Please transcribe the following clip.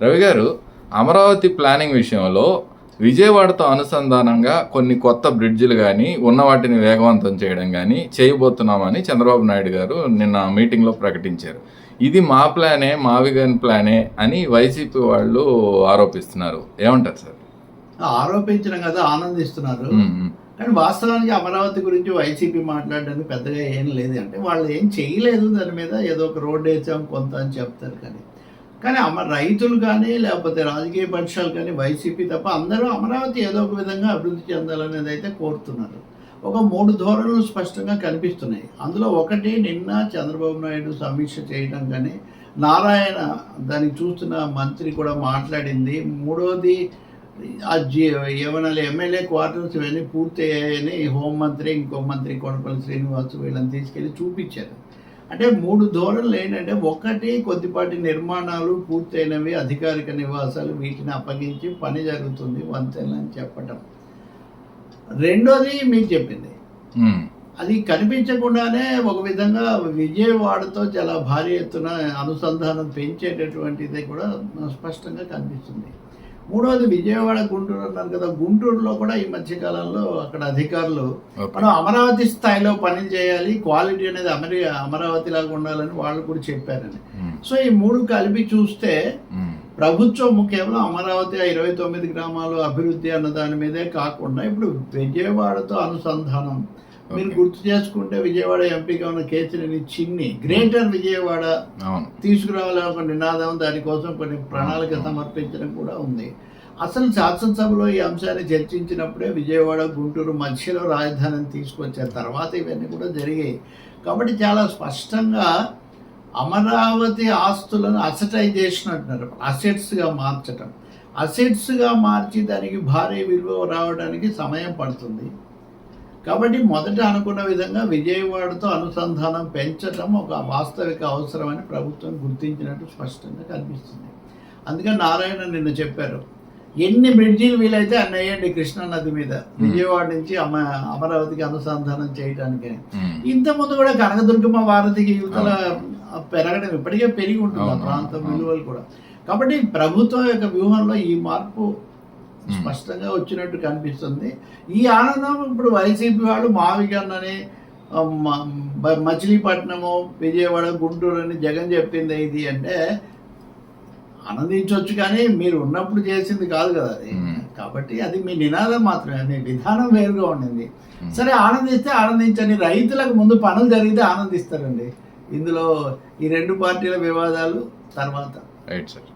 రవి గారు, అమరావతి ప్లానింగ్ విషయంలో విజయవాడతో అనుసంధానంగా కొన్ని కొత్త బ్రిడ్జిలు కానీ ఉన్న వాటిని వేగవంతం చేయడం కానీ చేయబోతున్నామని చంద్రబాబు నాయుడు గారు నిన్న మీటింగ్లో ప్రకటించారు. ఇది మా ప్లానే, మా విగన్ ప్లానే అని వైసీపీ వాళ్ళు ఆరోపిస్తున్నారు. ఏమంటారు సార్? ఆరోపించడం కదా, ఆనందిస్తున్నారు. కానీ వాస్తవానికి అమరావతి గురించి వైసీపీ మాట్లాడడానికి పెద్దగా ఏం లేదు. అంటే వాళ్ళు ఏం చేయలేదు, దాని మీద ఏదో ఒక రోడ్డు వేసాం కొంత అని చెప్తారు. కానీ రైతులు కానీ లేకపోతే రాజకీయ పక్షాలు కానీ వైసీపీ తప్ప అందరూ అమరావతి ఏదో ఒక విధంగా అభివృద్ధి చెందాలనేది అయితే కోరుతున్నారు. ఒక 3 ధోరణులు స్పష్టంగా కనిపిస్తున్నాయి. అందులో ఒకటి, నిన్న చంద్రబాబు నాయుడు సమీక్ష చేయడం కానీ నారాయణ దానికి చూస్తున్న మంత్రి కూడా మాట్లాడింది. మూడోది ఏమనాలి, ఎమ్మెల్యే క్వార్టర్స్ ఇవన్నీ పూర్తయ్యాయని హోంమంత్రి, ఇంకో మంత్రి కొనపల్లి శ్రీనివాస్ వీళ్ళని తీసుకెళ్ళి చూపించారు. అంటే 3 ధోరణులు ఏంటంటే, ఒకటి కొద్దిపాటి నిర్మాణాలు పూర్తయినవి, అధికారిక నివాసాలు, వీటిని అప్పగించి పని జరుగుతుంది వంతెనని చెప్పటం. రెండోది మీకు చెప్పింది, అది కనిపించకుండానే ఒక విధంగా విజయవాడతో చాలా భారీ ఎత్తున అనుసంధానం పెంచేటటువంటిది కూడా స్పష్టంగా కనిపిస్తుంది. మూడవది విజయవాడ, గుంటూరు అన్నారు కదా, గుంటూరులో కూడా ఈ మధ్యకాలంలో అక్కడ అధికారులు మనం అమరావతి స్థాయిలో పని చేయాలి, క్వాలిటీ అనేది అమరావతి లాగా ఉండాలని వాళ్ళు కూడా చెప్పారని. సో ఈ 3 కలిపి చూస్తే ప్రభుత్వం కేవలం అమరావతి 29 గ్రామాలు అభివృద్ధి అన్న దాని మీదే కాకుండా ఇప్పుడు విజయవాడతో అనుసంధానం. మీరు గుర్తు చేసుకుంటే విజయవాడ ఎంపీగా ఉన్న కేతినేని చిన్ని గ్రేటర్ విజయవాడ తీసుకురావాలని ఒక నినాదం, దానికోసం కొన్ని ప్రణాళిక సమర్పించడం కూడా ఉంది. అసలు శాసనసభలో ఈ అంశాన్ని చర్చించినప్పుడే విజయవాడ గుంటూరు మధ్యలో రాజధానిని తీసుకొచ్చారు. తర్వాత ఇవన్నీ కూడా జరిగాయి. కాబట్టి చాలా స్పష్టంగా అమరావతి ఆస్తులను అసెటైజేషన్ అంటున్నారు, అసెట్స్గా మార్చటం. అసెట్స్గా మార్చి దానికి భారీ విలువ రావడానికి సమయం పడుతుంది. కాబట్టి మొదట అనుకున్న విధంగా విజయవాడతో అనుసంధానం పెంచడం ఒక వాస్తవిక అవసరమని ప్రభుత్వం గుర్తించినట్టు స్పష్టంగా కనిపిస్తుంది. అందుకని నారాయణ నిన్న చెప్పారు, ఎన్ని బ్రిడ్జీలు వీలైతే అన్ని వేయండి కృష్ణా నది మీద విజయవాడ నుంచి అమరావతికి అనుసంధానం చేయడానికి. ఇంతకుముందు కూడా కనకదుర్గమ్మ వారధికి యువతల పెరగడం ఇప్పటికే పెరిగి ఉంటుంది ఆ ప్రాంతం విలువలు కూడా. కాబట్టి ప్రభుత్వం యొక్క వ్యూహంలో ఈ మార్పు స్పష్టంగా వచ్చినట్టు కనిపిస్తుంది. ఈ ఆనందం ఇప్పుడు వైసీపీ వాళ్ళు మావిగన్ అని, మచిలీపట్నము, విజయవాడ, గుంటూరు అని జగన్ చెప్పింది ఇది అంటే ఆనందించవచ్చు, కానీ మీరు ఉన్నప్పుడు చేసింది కాదు కదా అది. కాబట్టి అది మీ నినాదం మాత్రమే, మీ విధానం వేరుగా ఉండింది. సరే, ఆనందిస్తే ఆనందించండి. రైతులకు ముందు పనులు జరిగితే ఆనందిస్తారండి. ఇందులో ఈ 2 పార్టీల వివాదాలు తర్వాత. Right sir.